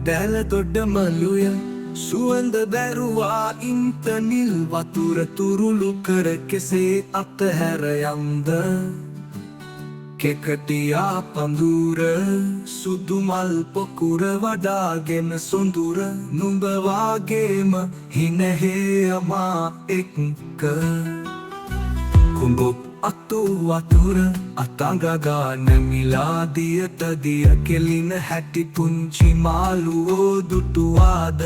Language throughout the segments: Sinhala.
දැල තොඩ මලුය සුවඳ බැරුවා ඉන්ත නිල් වතුර තුරුළු කර කෙසේ අතහැර යම්ද කෙකටියා පඳුර සුදු මල් පොකුර වඩාගෙන සොඳුර නුඹ වාගේම හිනහේ යමා එක්ක කුඹොක් අතු වතුර අතංගගා නැමිලාදියට දිය කෙලින හැටි පුංචි මාළුවෝ දුටුවාද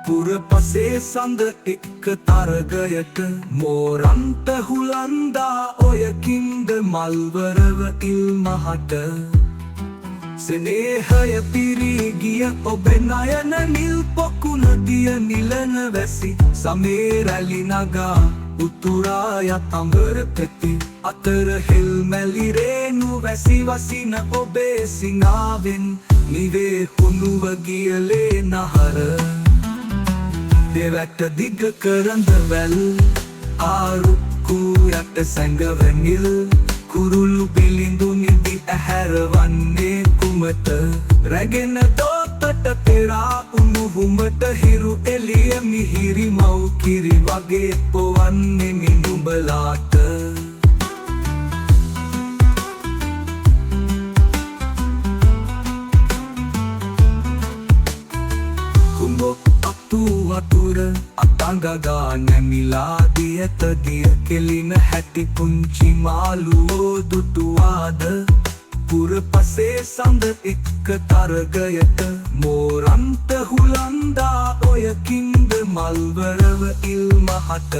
පුරපසේ සඳ එක්ක තරගයට මෝරන්ත හුලන්දා ඔයකින්ද මල්වරව ඉල්මහට සනේහය පිරීගිය ඔබේ නයන නිල් පොකුණ දිය නිලන වැසි සමේ රැලි නගා උතුරා යතඹර පෙති අතර හෙල් මැලි රේණු වැසි වසින ඔබේ සිනාවෙන් නිවේ හුණුව ගියලේ නහර දෙවැට දිග කරඳ වැල් ආරුක්කු යට සැඟවනිල් කුරුළු පිළිඳු නිදි ඇහැරවන්නේ කුමට රැගෙන දෝතට පෙරා උණුහුමට හිරු එළිය මිහිරි මව් කිරි වගේ පොවන්නේ නුඹලාට කුඹොක් අතු වතුර අතංගගා නැමිලා දියට දිය කෙලින හැටි පුංචි මාළුවෝ දුටුවාද පුරපසේ සඳ එක්ක තරගයට මෝරන්ත හුලන්දා ඔයකින්ද මල්වරව ඉල්මහට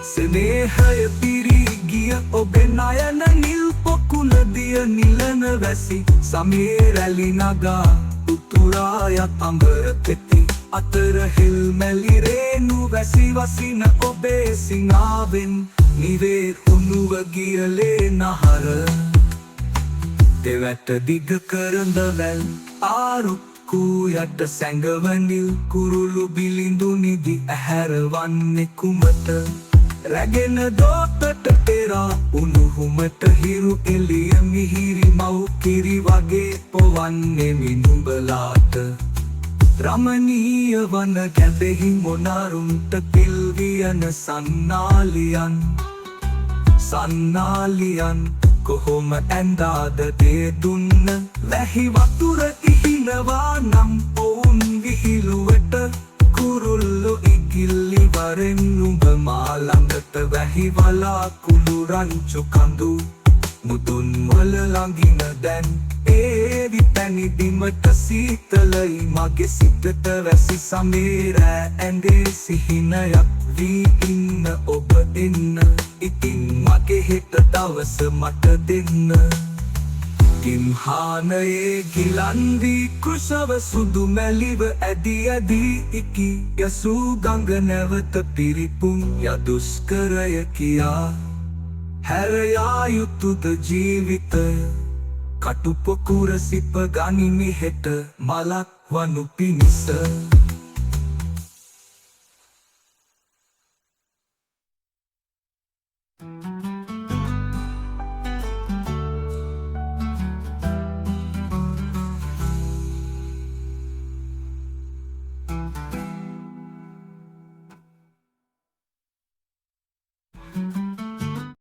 සනේහය පිරීගිය ඔබේ නයන නිල් පොකුණ දිය නිලන වැසි සමේ රැලි නගා උතුරා යතඹර පෙති අතර හෙල් මැලි රේණු වැසි වසින ඔබේ සිනාවෙන් නිවේ හුණුව ගියලේ නහර දෙවැට දිග කරඳ වැල් ආරුක්කු යට සැඟවනිල් කුරුළු බිලිඳු නිදි ඇහැරවන්නේ කුමට රැගෙන දෝතට පෙරා උණුහුමට හිරු එළිය මිහිරි මව් කිරි වගේ පොවන්නේ නුඹලාට රමණීය වන කැඳෙහි මොනරුන්ට පිල්වියන සන්නාලියන් කොහොම ඇඳාද දේ දුන්න වැහි වතුර ඉහිනවා නම් ඔවුන් විහිළුවට කුරුල්ලෝ ඉගිල්ලි වරෙන් නුඹ මා ළඟට වැහි වලාකුළු රංචු කඳු මුදුන් වල ළඟින දැන් ඒවි පැණි බිමට සීතලයි මගේ සිතට වැසි සමේ රෑ ඇඳේ සිහිනයක් වී ඉන්න ඔබ එන්න ඉතින් මගේ හෙට දවස මට දෙන්න කිම්හානයේ ගිලන්දී කුසව සුදු මැලිව ඇදී ඇදී ඉකි යසූ ගඟ නැවත පිරිපුන් යදුස්කරය කියා හැරයා යුතුද ජීවිතය කටු පොකුර සිප ගනිමි හෙට මලක් වනු පිණිස